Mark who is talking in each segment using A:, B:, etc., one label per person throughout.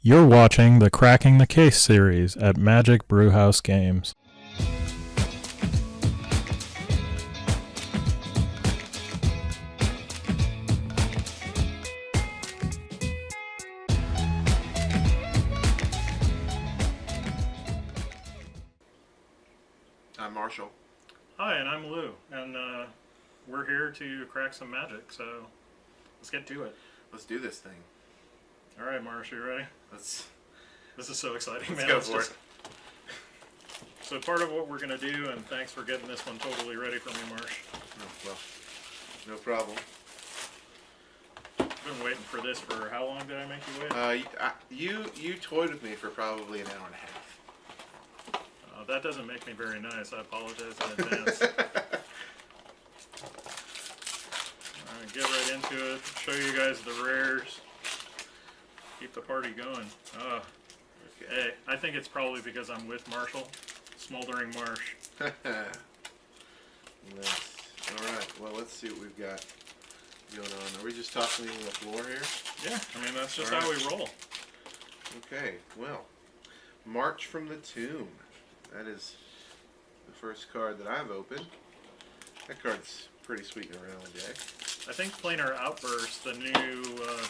A: You're watching the Cracking the Case series at Magic Brewhouse Games.
B: I'm Marshall.
A: Hi, and I'm Lou, and we're here to crack some magic, so let's get to it.
B: Let's do this thing.
A: All right, Marsh, you ready?
B: This
A: is so exciting,
B: let's
A: man.
B: Go for it.
A: So part of what we're going to do, and thanks for getting this one totally ready for me, Marsh.
B: Oh, well, no problem.
A: I've been waiting for this for how long did I make you wait?
B: You toyed with me for probably an hour and a half.
A: That doesn't make me very nice. I apologize in advance. Alright, get right into it. Show you guys the rares. Keep the party going. Oh, okay. Hey, I think it's probably because I'm with Marshall. Smoldering Marsh.
B: Nice. Alright, well, let's see what we've got going on. Are we just tossing on the floor here?
A: Yeah, I mean, that's just how we roll.
B: Okay, well, March from the Tomb. That is the first card that I've opened. That card's pretty sweet in a rally deck.
A: I think Planar Outburst, the new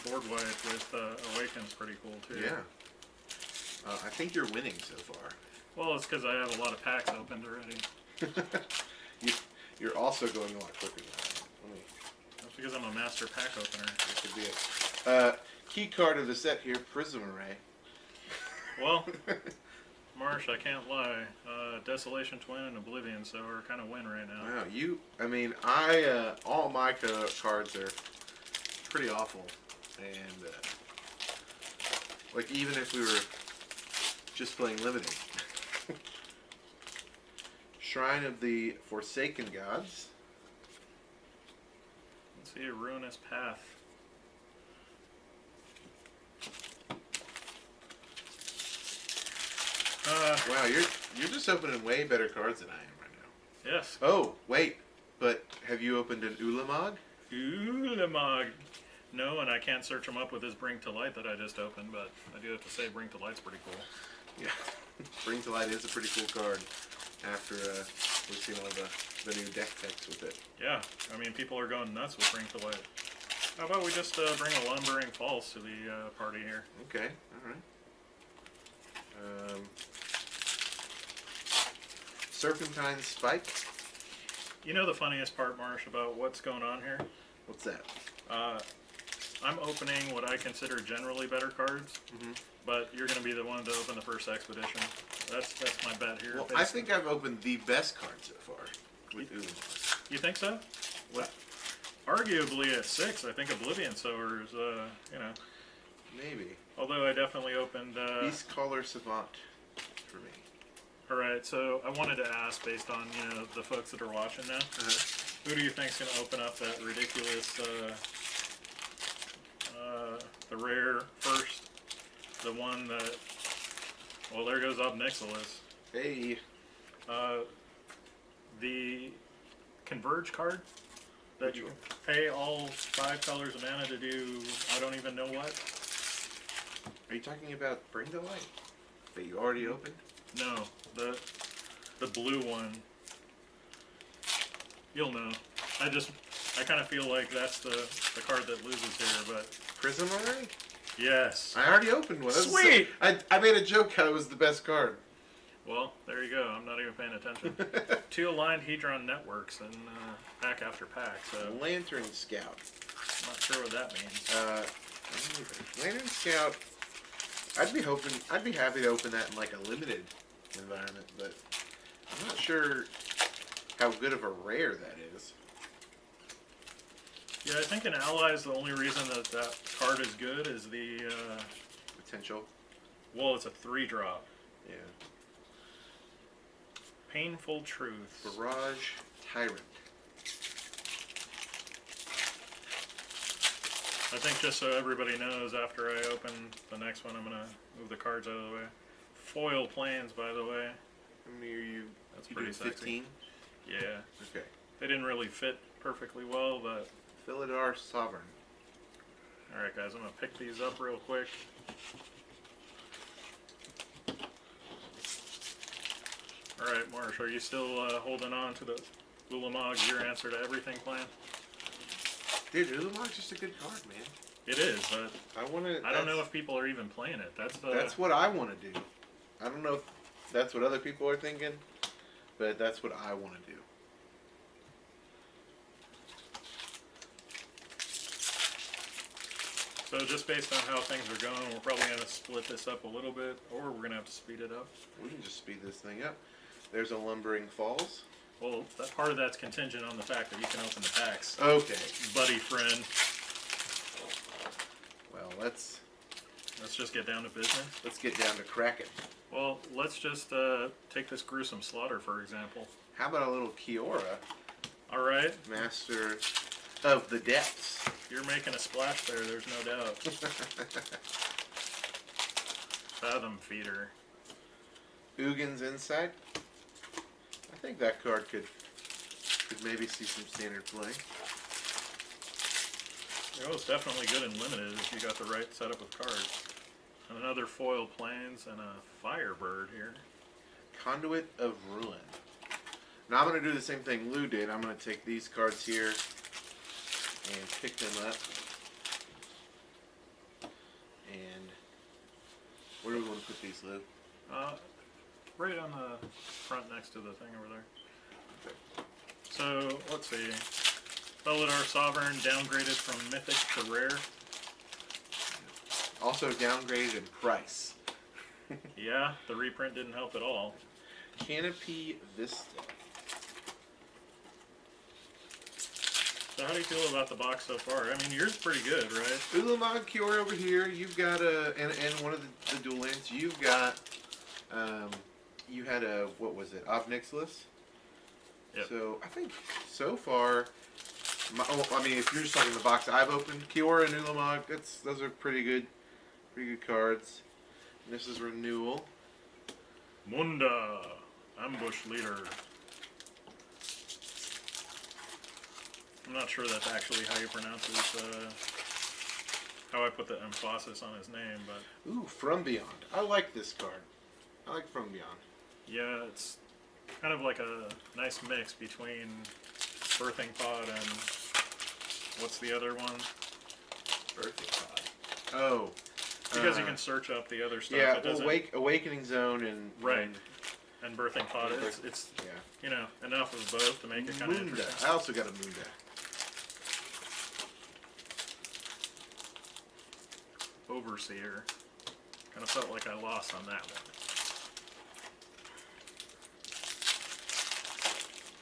A: board wipe with Awaken's pretty cool too.
B: Yeah. I think you're winning so far.
A: Well, it's because I have a lot of packs opened already.
B: You're also going a lot quicker than I am.
A: That's because I'm a master pack opener.
B: That could be it. Key card of the set here, Prism Array.
A: Well, Marsh, I can't lie. Desolation Twin and Oblivion, so we're kind of win right now.
B: Wow, all my cards are pretty awful, and like even if we were just playing limited. Shrine of the Forsaken Gods.
A: Let's see a Ruinous Path.
B: Wow, you're just opening way better cards than I am right now.
A: Yes.
B: Oh, wait, but have you opened an Ulamog?
A: Ulamog. No, and I can't search them up with this Bring to Light that I just opened, but I do have to say Bring to Light's pretty cool.
B: Yeah, Bring to Light is a pretty cool card after we've seen all the new deck text with it.
A: Yeah, I mean, people are going nuts with Bring to Light. How about we just bring a Lumbering False to the party here?
B: Okay, alright. Serpentine Spike.
A: You know the funniest part, Marsh, about what's going on here?
B: What's that?
A: I'm opening what I consider generally better cards, but you're going to be the one to open the first Expedition. That's my bet here.
B: Well, I think I've opened the best card so far with Ulamog.
A: You think so?
B: What?
A: Arguably at 6, I think Oblivion Sower's, you know.
B: Maybe.
A: Although I definitely opened...
B: Beast Caller Savant for me.
A: Alright, so I wanted to ask, based on, you know, the folks that are watching now, who do you think's going to open up that ridiculous, the rare first? The one that... Well, there goes Ob Nixilis.
B: Hey.
A: The Converge card that you can pay all 5 colors of mana to do I don't even know what.
B: Are you talking about Bring to Light that you already opened?
A: No, the blue one. You'll know. I kind of feel like that's the card that loses here, but...
B: Prism Array?
A: Yes.
B: I already opened one.
A: Sweet!
B: I made a joke how it was the best card.
A: Well, there you go. I'm not even paying attention. 2 aligned Hedron networks and pack after pack. So
B: Lantern Scout.
A: I'm not sure what that means.
B: Lantern Scout. I'd be happy to open that in like a limited environment, but I'm not sure how good of a rare that is.
A: Yeah, I think in Allies the only reason that card is good is the
B: potential.
A: Well, it's a 3-drop.
B: Yeah.
A: Painful Truth.
B: Barrage Tyrant.
A: I think just so everybody knows, after I open the next one, I'm going to move the cards out of the way. Foil Plains, by the way.
B: How many are you?
A: That's pretty sexy.
B: 15?
A: Yeah.
B: Okay.
A: They didn't really fit perfectly well, but...
B: Philidar Sovereign.
A: Alright guys, I'm going to pick these up real quick. All right, Marsh, are you still holding on to the Ulamog your answer to everything plan?
B: Dude, Ulamog's just a good card, man.
A: It is, but I don't know
B: if
A: if people are even playing it.
B: that's what I want to do. I don't know if that's what other people are thinking, but that's what I want to do.
A: So just based on how things are going, we're probably going to split this up a little bit, or we're going to have to speed it up.
B: We can just speed this thing up. There's a Lumbering Falls.
A: Well, that part of that's contingent on the fact that you can open the packs.
B: Okay.
A: Buddy friend.
B: Well, let's
A: just get down to business.
B: Let's get down to cracking.
A: Well, let's just take this gruesome slaughter, for example.
B: How about a little Kiora,
A: All right.
B: Master of the Depths?
A: You're making a splash there, there's no doubt. Fathom Feeder.
B: Ugin's Insight. I think that card could maybe see some standard play.
A: It was definitely good and limited if you got the right setup of cards. And another foil plains and a Firebird here.
B: Conduit of Ruin. Now I'm going to do the same thing Lou did. I'm going to take these cards here and pick them up. And where do we want to put these, Lou?
A: Right on the front next to the thing over there. Okay. So, let's see. Felidar Sovereign downgraded from Mythic to Rare.
B: Also downgraded in price.
A: Yeah, the reprint didn't help at all.
B: Canopy Vista.
A: So how do you feel about the box so far? I mean, yours pretty good, right?
B: Ulamog Kiora over here. You've got and one of the dual lands. You've got, you had a, what was it, Obnixilis?
A: Yep.
B: So I think so far, I mean, if you're just talking the box I've opened, Kiora and Ulamog, those are pretty good cards. And this is Renewal.
A: Munda, Ambush Leader. I'm not sure that's actually how you pronounce his, how I put the emphasis on his name, but...
B: Ooh, From Beyond. I like this card. I like From Beyond.
A: Yeah, it's kind of like a nice mix between Birthing Pod and... What's the other one?
B: Birthing Pod. Oh.
A: Because you can search up the other stuff.
B: Yeah, well, Awakening Zone and...
A: Right. And Birthing Pod.
B: Yeah,
A: It's
B: yeah.
A: You know, enough of both to make it kind of interesting.
B: I also got a Munda.
A: Overseer. Kind of felt like I lost on that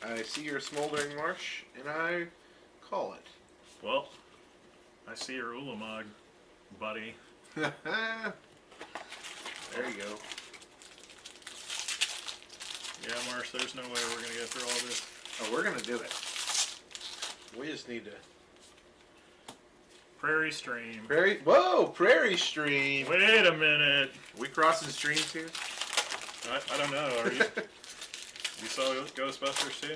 A: one.
B: I see your Smoldering Marsh, and I call it.
A: Well, I see your Ulamog, buddy.
B: There you go.
A: Yeah, Marsh, there's no way we're going to get through all this.
B: Oh, we're going to do it. We just need to...
A: Prairie Stream.
B: Prairie Stream.
A: Wait a minute.
B: Are we crossing streams here?
A: I don't know. Are you? You saw Ghostbusters too?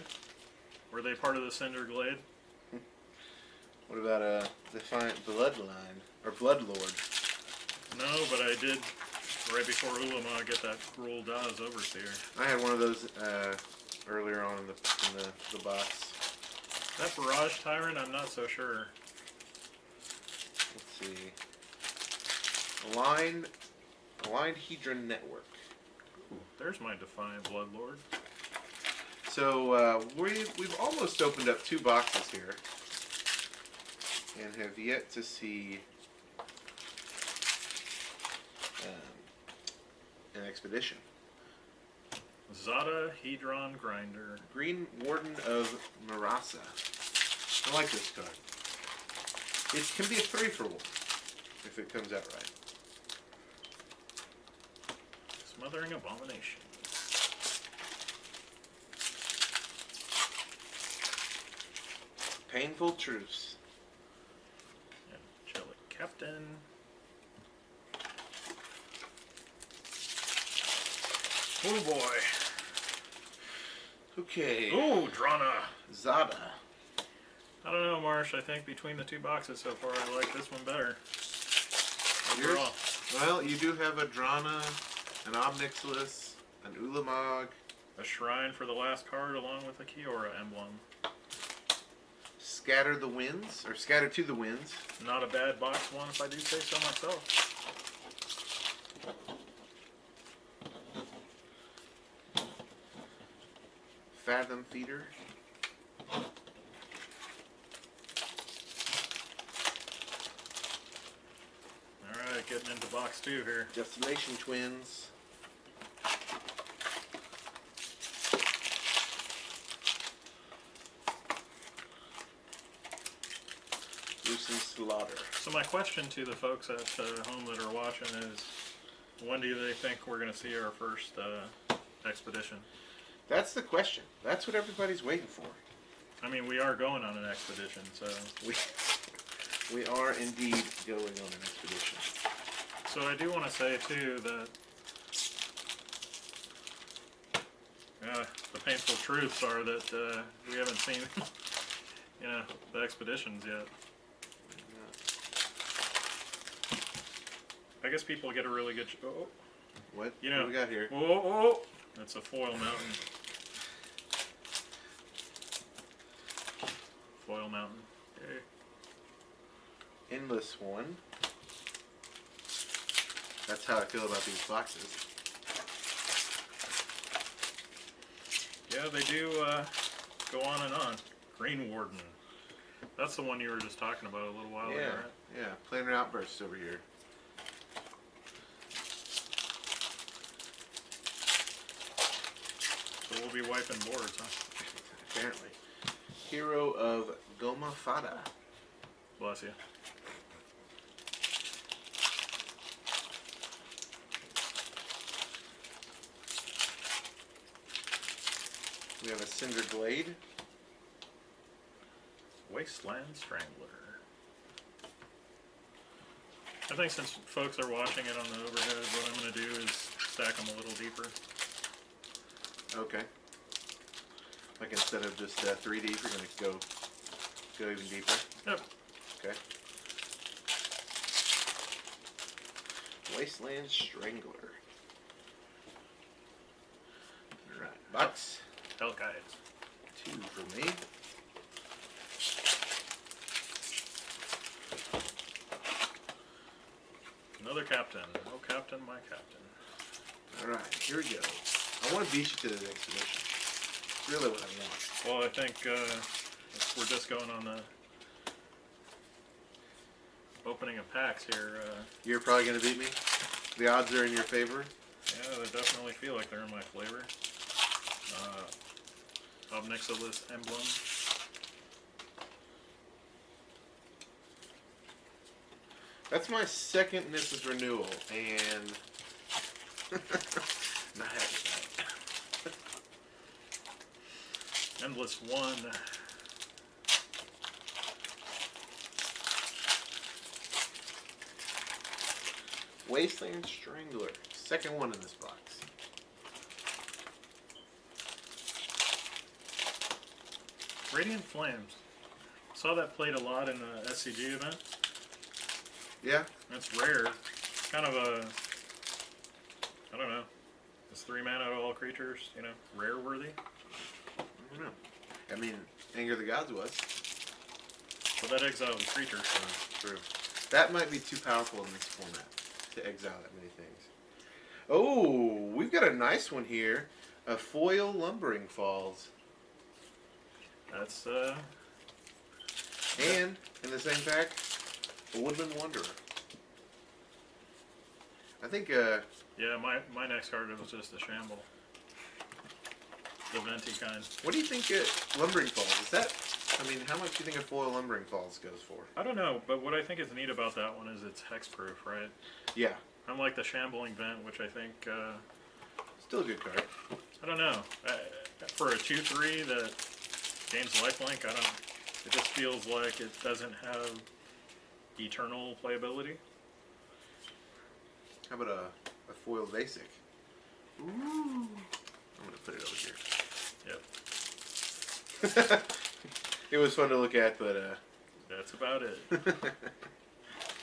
A: Were they part of the Cinder Glade?
B: What about Defiant Bloodline or Bloodlord?
A: No, but I did right before Ulamog get that Gruul Daz Overseer.
B: I had one of those earlier on in the box.
A: That Barrage Tyrant, I'm not so sure.
B: Let's see. Aligned Hedron Network.
A: Ooh, there's my Defiant Bloodlord.
B: So we've almost opened up 2 boxes here, and have yet to see an expedition.
A: Zada Hedron Grinder.
B: Green Warden of Marasa. I like this card. It can be a 3-for-1 if it comes out right.
A: Smothering Abomination.
B: Painful Truce.
A: Angelic Captain. Oh boy.
B: Okay.
A: Ooh, Drana.
B: Zada.
A: I don't know, Marsh. I think between the 2 boxes so far, I like this one better.
B: Well, you do have a Drana, an Obnixilis, an Ulamog,
A: A shrine for the last card along with a Kiora emblem.
B: Scatter the winds, or scatter to the winds.
A: Not a bad box one if I do say so myself.
B: Fathom Feeder.
A: Alright, getting into box 2 here.
B: Destination Twins. Gruesome Slaughter.
A: So my question to the folks at home that are watching is, when do they think we're going to see our first expedition?
B: That's the question. That's what everybody's waiting for.
A: I mean, we are going on an expedition, so...
B: We are indeed going on an expedition.
A: So I do want to say, too, that... the painful truths are that we haven't seen, the expeditions yet. I guess people get a really good... Oh,
B: What?
A: you know,
B: What do we got here?
A: Oh, that's a foil mountain. Foil mountain. Okay.
B: Endless One. That's how I feel about these boxes.
A: Yeah, they do go on and on. Green Warden. That's the one you were just talking about a little while ago, right?
B: Yeah. Planar Outbursts over here.
A: So we'll be wiping boards, huh?
B: Apparently. Hero of Goma Fada.
A: Bless you.
B: We have a Cinder Glade.
A: Wasteland Strangler. I think since folks are watching it on the overhead, what I'm going to do is stack them a little deeper.
B: Okay. Like instead of just 3 deep, you're going to go even deeper.
A: Yep.
B: Okay. Wasteland Strangler. Alright. Box
A: Hellkite.
B: 2 for me.
A: Another captain. Oh, captain, my captain.
B: Alright, here we go. I want to beat you to the next mission. It's really what I want.
A: Well, I think if we're just going on the opening of packs here.
B: You're probably going to beat me? The odds are in your favor?
A: Yeah, they definitely feel like they're in my flavor. Obnixilis emblem.
B: That's my second Nissa's renewal, and not happy with that.
A: Endless One.
B: Wasteland Strangler, second one in this box.
A: Radiant Flames. Saw that played a lot in the SCG event.
B: Yeah?
A: That's rare. Kind of a, I don't know. It's 3 mana to all creatures, rare worthy.
B: I don't know. I mean, Anger of the Gods was.
A: Well, that exiles a creature, so.
B: True. That might be too powerful in this format, to exile that many things. Oh, we've got a nice one here. A foil Lumbering Falls.
A: That's,
B: And, in the same pack, a Woodland Wanderer. I think,
A: yeah, my next card was just a shamble. The venti kind.
B: what do you think Lumbering Falls, is that, I mean, how much do you think a foil Lumbering Falls goes for?
A: I don't know, but what I think is neat about that one is it's hexproof, right?
B: Yeah.
A: Unlike the Shambling Vent, which I think,
B: Still a good card.
A: I don't know. For a 2/3 that gains lifelink, it just feels like it doesn't have eternal playability.
B: How about a foil basic? Ooh. I'm going to put it over here.
A: Yep.
B: It was fun to look at, but
A: That's about it.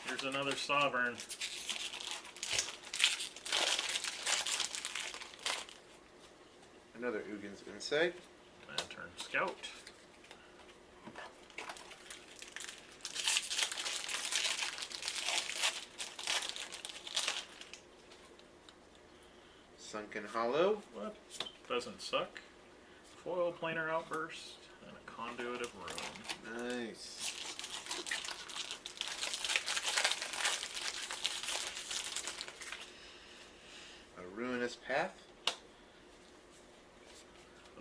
A: Here's another Sovereign.
B: Another Ugin's Insight.
A: Lantern Scout.
B: Sunken Hollow.
A: What? Doesn't suck. Foil Planar Outburst. And a Conduit of Ruin.
B: Nice. A Ruinous Path.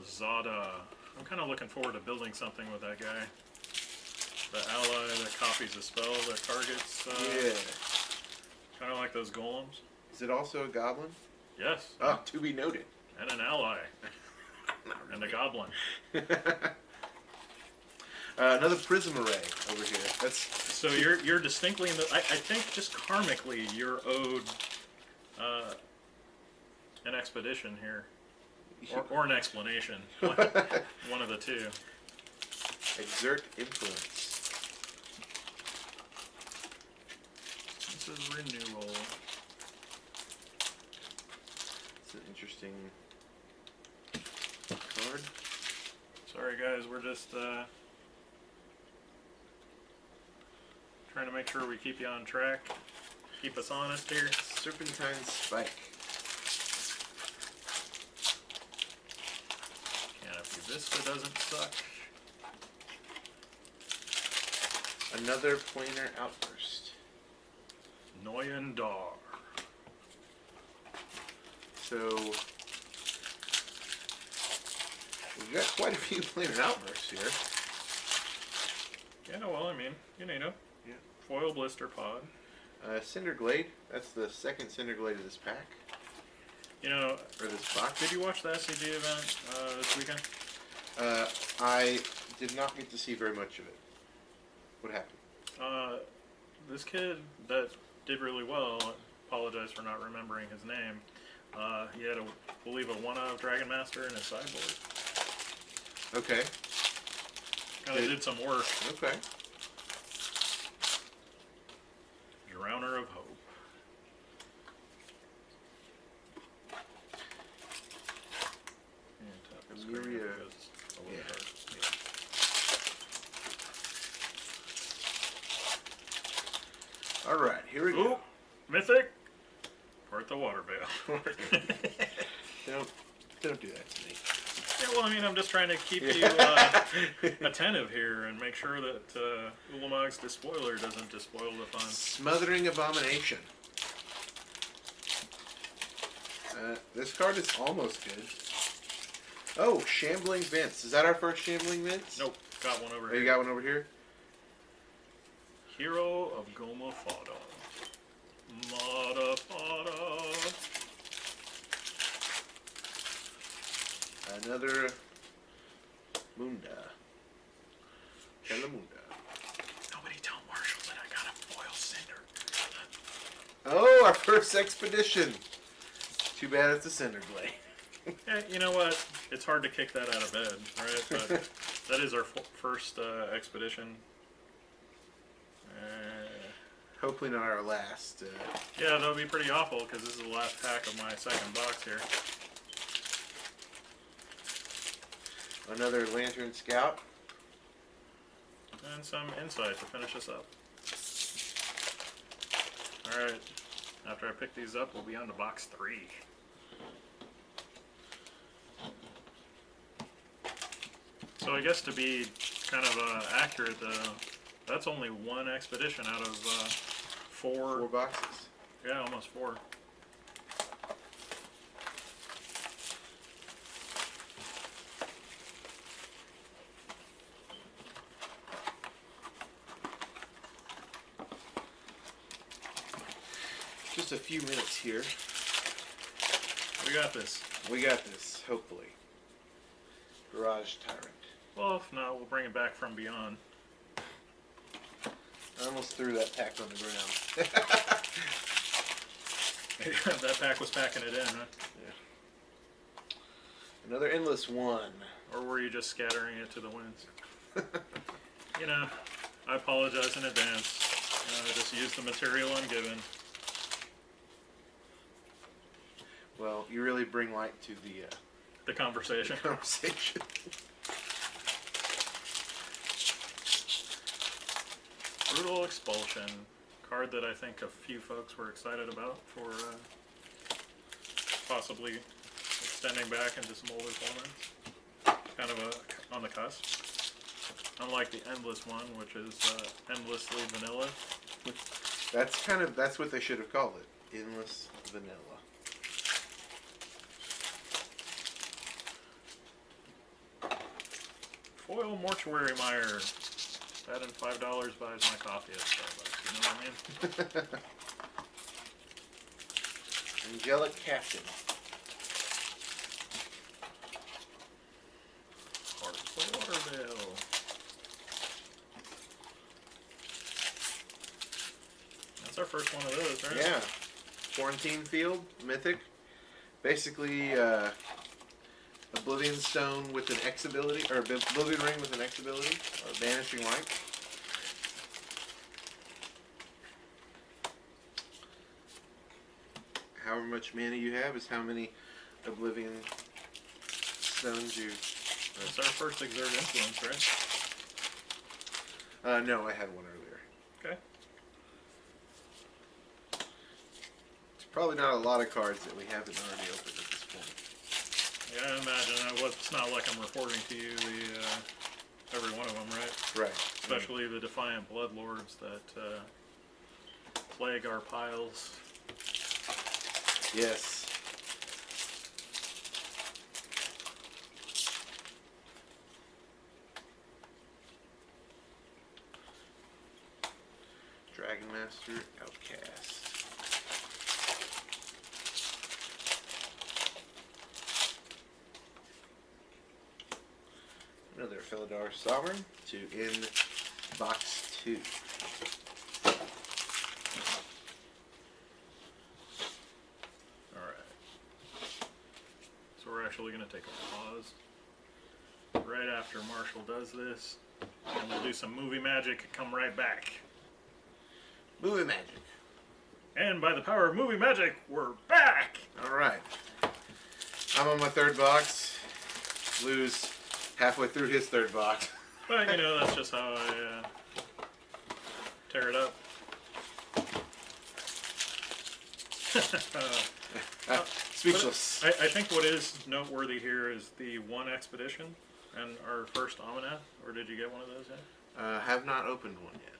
A: Zada. I'm kind of looking forward to building something with that guy. The ally that copies a spell that targets.
B: Yeah.
A: Kind of like those golems.
B: Is it also a goblin?
A: Yes.
B: Oh, to be noted.
A: And an ally. And a goblin.
B: Another Prism Array over here. That's
A: So you're distinctly in the. I think just karmically you're owed an expedition here. Or an explanation. One of the two.
B: Exert Influence.
A: This is renewal.
B: It's an interesting card.
A: Sorry guys, we're just trying to make sure we keep you on track. Keep us honest here.
B: Serpentine Spike.
A: Canopy Vista doesn't suck.
B: Another Planar Outburst.
A: Noyan Dar.
B: So we've got quite a few Planar Outbursts here.
A: Yeah, well, I mean, you know.
B: Yeah.
A: Foil Blister Pod.
B: Cinder Glade. That's the second Cinder Glade of this pack.
A: You know,
B: Or this box.
A: did you watch the SCG event this weekend?
B: I did not get to see very much of it. What happened?
A: This kid that did really well, I apologize for not remembering his name. He had, I believe, a 1-of Dragon Master in his sideboard.
B: Okay.
A: Kind of did some work.
B: Okay.
A: Drowner of Hope. And tap the screen
B: Myria.
A: because it's a little
B: Yeah.
A: dark.
B: All right. Here we
A: Ooh,
B: go.
A: Mythic. Worth the water bail.
B: Don't do that to me.
A: Yeah, well, I mean, I'm just trying to keep you attentive here and make sure that Ulamog's Despoiler doesn't despoil the fun.
B: Smothering Abomination. This card is almost good. Oh, Shambling Vince. Is that our first Shambling Vince?
A: Nope, got one over
B: Oh,
A: here.
B: you got one over here?
A: Hero of Goma Fada. Mada Fada.
B: Another Munda. Telemunda.
A: Nobody tell Marshall that I got a foil cinder.
B: Oh, our first expedition. Too bad it's a Cinder Blade.
A: Yeah, you know what? It's hard to kick that out of bed, right? But that is our first expedition.
B: Hopefully not our last.
A: Yeah, that would be pretty awful because this is the last pack of my second box here.
B: Another Lantern Scout.
A: And some insight to finish us up. Alright, after I pick these up, we'll be on to box 3. So I guess to be kind of accurate, that's only one expedition out of 4.
B: 4 boxes.
A: Yeah, almost 4.
B: Just a few minutes here.
A: We got this.
B: We got this, hopefully. Garage Tyrant.
A: Well, if not, we'll bring it back from beyond.
B: I almost threw that pack on the ground.
A: That pack was packing it in, huh?
B: Yeah. Another Endless One.
A: Or were you just scattering it to the winds? You know, I apologize in advance. I just used the material I'm given.
B: Well, you really bring light to the
A: the conversation.
B: Conversation.
A: Brutal Expulsion. Card that I think a few folks were excited about for possibly extending back into some older formats. Kind of on the cusp. Unlike the Endless one, which is endlessly vanilla.
B: That's what they should have called it. Endless vanilla.
A: Foil Mortuary Mire. That and $5 buys my coffee at Starbucks. You know what I mean?
B: Angelic Captain.
A: Hearts of Lauderdale. That's our first one of those, right?
B: Yeah. Quarantine Field, Mythic. Basically, Oblivion Stone with an X ability, or Oblivion Ring with an X ability, or Vanishing Light. However much mana you have is how many Oblivion Stones you...
A: That's our first Exert Influence, right?
B: No, I had one earlier.
A: Okay.
B: It's probably not a lot of cards that we haven't already opened at this point.
A: Yeah, I imagine. It's not like I'm reporting to you every one of them, right?
B: Right.
A: Especially the Defiant Bloodlords that plague our piles.
B: Yes. Dragon Master, Outcast. Another Felidar Sovereign to end box 2.
A: So we're actually going to take a pause right after Marshall does this, and we'll do some movie magic and come right back.
B: Movie Magic.
A: And by the power of movie magic, we're back!
B: Alright. I'm on my third box. Lou's halfway through his third box.
A: But, you know, that's just how I tear it up.
B: Speechless.
A: I think what is noteworthy here is the one expedition and our first Almanac. Or did you get one of those yet?
B: Have not opened one yet.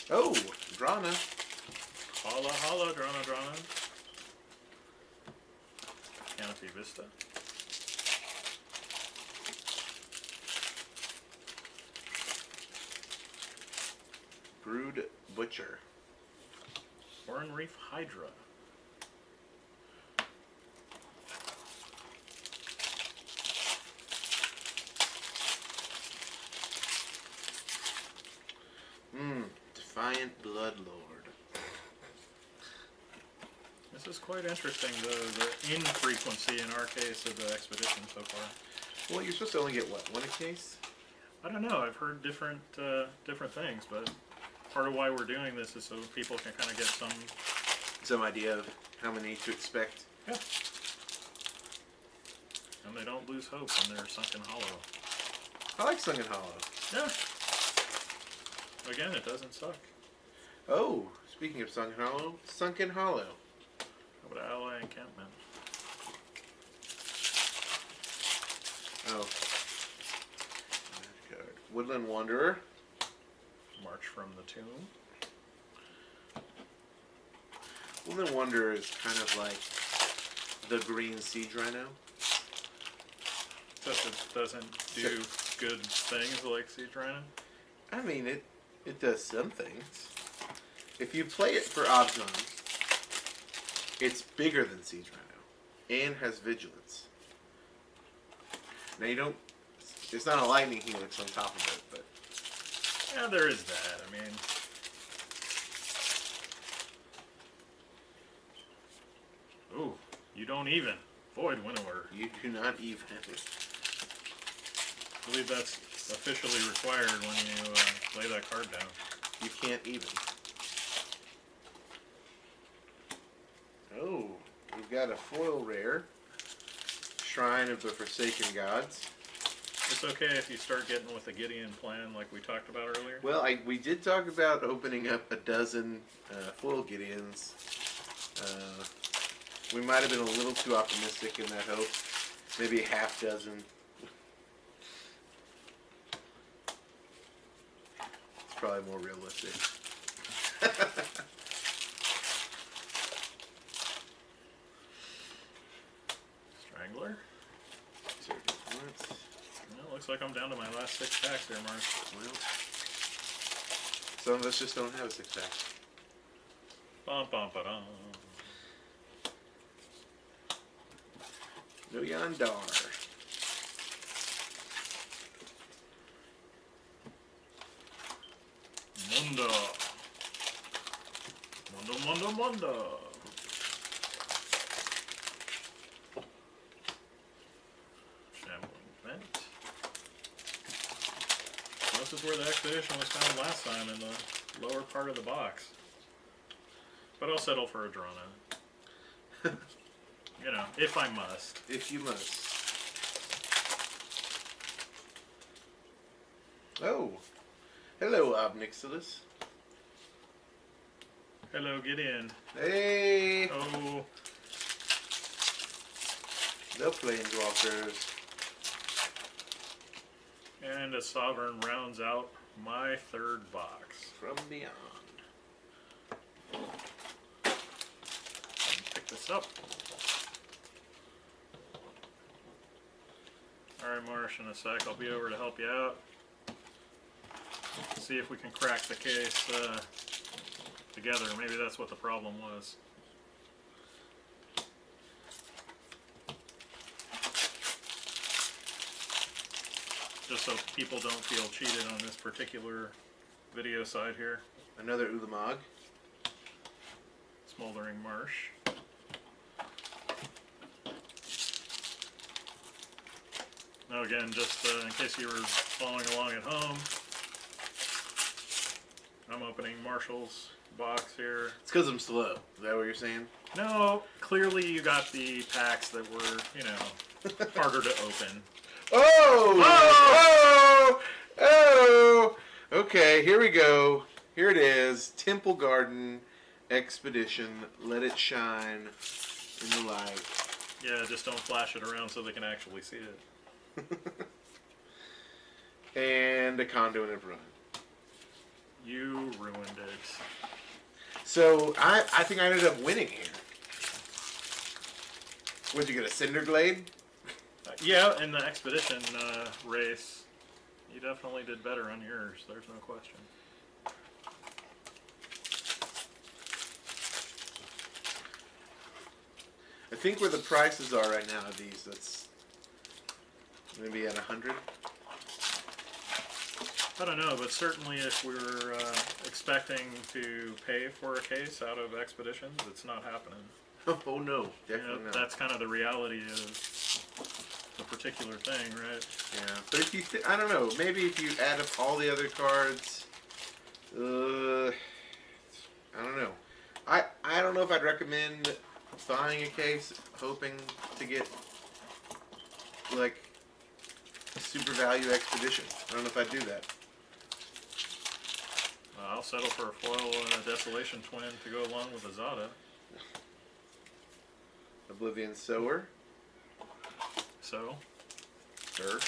B: Oh, Drana.
A: Holla, holla, Drana, Drana. Canopy Vista.
B: Brood Butcher.
A: Oran Reef Hydra.
B: Defiant Bloodlord.
A: This is quite interesting, the infrequency in our case of the expedition so far.
B: Well, you're supposed to only get what, one a case?
A: I don't know, I've heard different things, but part of why we're doing this is so people can kind of get
B: Some idea of how many to expect.
A: yeah. And they don't lose hope when they're Sunken Hollow.
B: I like Sunken Hollow.
A: Yeah. Again, it doesn't suck.
B: Oh, speaking of Sunken Hollow.
A: How about Ally Encampment?
B: Oh. Card. Woodland Wanderer.
A: March from the Tomb.
B: Woodland Wanderer is kind of like the green Siege Rhino.
A: Except it doesn't do good things like Siege Rhino.
B: I mean, it does some things. If you play it for Obzon, it's bigger than Siege Rhino and has Vigilance. Now you don't. It's not a lightning helix on top of it, but
A: Yeah, there is that. I mean, ooh, you don't even. Void Winnower.
B: you do not even.
A: I believe that's officially required when you lay that card down.
B: You can't even. Oh, we've got a foil rare. Shrine of the Forsaken Gods.
A: It's okay if you start getting with the Gideon plan like we talked about earlier.
B: Well, we did talk about opening up a dozen foil Gideons. We might have been a little too optimistic in that hope. Maybe a half dozen. It's probably more realistic.
A: Strangler.
B: What?
A: Well, looks like I'm down to my last 6 packs here, Mark.
B: Well, some of us just don't have a 6-pack.
A: Bum, bum, ba-dum.
B: Million Dar.
A: Mundo. Mundo. Shambling Vent. This is where the expedition was found last time, in the lower part of the box. But I'll settle for a Drana. You know, if I must.
B: If you must. Oh. Hello, Obnixilis.
A: Hello, Gideon.
B: Hey!
A: Oh,
B: The Planeswalkers.
A: and a Sovereign rounds out my 3rd box.
B: From beyond.
A: Pick this up. Alright, Marsh, in a sec, I'll be over to help you out. See if we can crack the case together. Maybe that's what the problem was. Just so people don't feel cheated on this particular video side here.
B: Another Ulamog.
A: Smoldering Marsh. Now again, just in case you were following along at home, I'm opening Marshall's box here.
B: It's because I'm slow. Is that what you're saying?
A: No, clearly you got the packs that were, you know, harder to open.
B: Oh! Oh! Okay, here we go. Here it is. Temple Garden Expedition. Let it shine in the light.
A: Yeah, just don't flash it around so they can actually see it.
B: And a Conduit of Run.
A: You ruined it.
B: So, I think I ended up winning here. What'd you get, a Cinder Glade?
A: Yeah, in the expedition race, you definitely did better on yours. There's no question.
B: I think where the prices are right now of these, that's maybe at 100.
A: I don't know, but certainly if we were expecting to pay for a case out of expeditions, it's not happening.
B: Oh no,
A: You
B: definitely
A: know,
B: not.
A: that's kind of the reality of the particular thing, right?
B: Yeah, but if you, I don't know, maybe if you add up all the other cards, I don't know. I don't know if I'd recommend buying a case, hoping to get like a super value expedition. I don't know if I'd do that.
A: I'll settle for a foil and a Desolation Twin to go along with a Zada.
B: Oblivion Sower.
A: So,
B: Sure.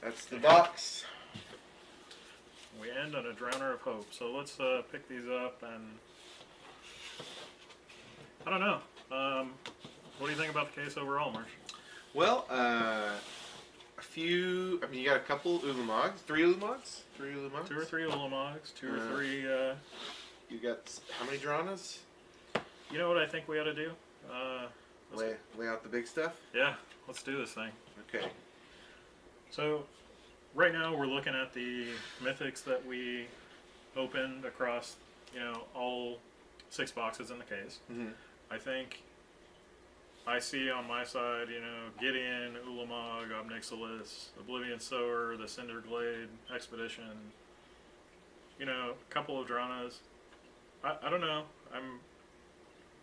B: That's the box.
A: we end on a Drowner of Hope. So let's pick these up and... I don't know. What do you think about the case overall, Marsh?
B: Well, a few. I mean, you got a couple Ulamogs, 3 Ulamogs, 3 Ulamogs.
A: 2 or 3 Ulamogs, 2 or 3...
B: You got how many Dranas?
A: You know what I think we ought to do?
B: Lay out the big stuff.
A: Yeah, let's do this thing.
B: Okay.
A: So, right now we're looking at the mythics that we opened across, you know, all 6 boxes in the case.
B: Mm-hmm.
A: I think I see on my side, you know, Gideon, Ulamog, Obnixilis, Oblivion Sower, the Cinder Glade Expedition, you know, a couple of Dranas. I don't know.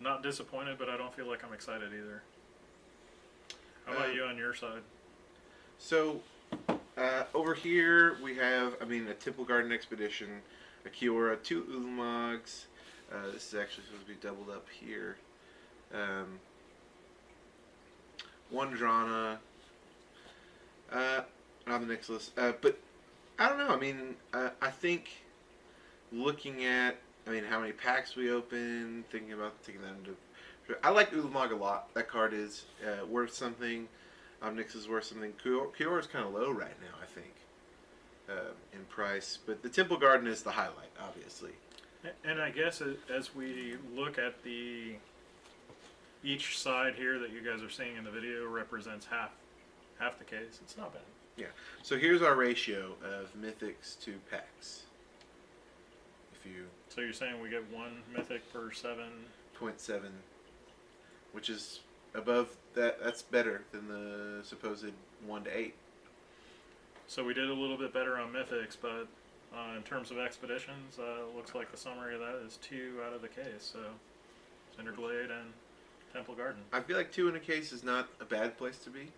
A: not disappointed, but I don't feel like I'm excited either. How about you on your side?
B: So, over here we have, a Temple Garden Expedition, a Kiora, 2 Ulamogs. This is actually supposed to be doubled up here. 1 Drana. Not the Nicholas. But I don't know. I think looking at, how many packs we open, thinking about taking that into. I like Ulamog a lot. That card is worth something. Omnix is worth something. Kiora is kind of low right now, I think, in price. But the Temple Garden is the highlight, obviously.
A: And I guess as we look at each side here that you guys are seeing in the video represents half the case. It's not bad.
B: Yeah. So here's our ratio of mythics to packs.
A: So you're saying we get 1 mythic per 7?
B: 0.7, which is above that. That's better than the supposed 1 to 8. So
A: we did a little bit better on mythics, but in terms of expeditions, looks like the summary of that is 2 out of the case. So Cinderglade and Temple Garden.
B: I feel like 2 in a case is not a bad place to be.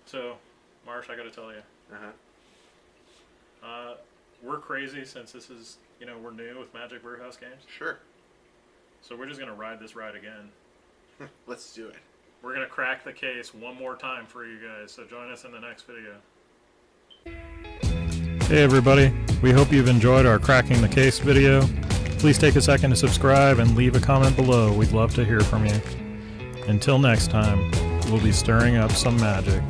A: So, Marsh, I got to tell you. We're crazy since this is, we're new with Magic Brewhouse games.
B: Sure.
A: So we're just going to ride this ride again.
B: Let's do it.
A: We're going to crack the case one more time for you guys, so join us in the next video. Hey everybody, we hope you've enjoyed our Cracking the Case video. Please take a second to subscribe and leave a comment below. We'd love to hear from you. Until next time, we'll be stirring up some magic.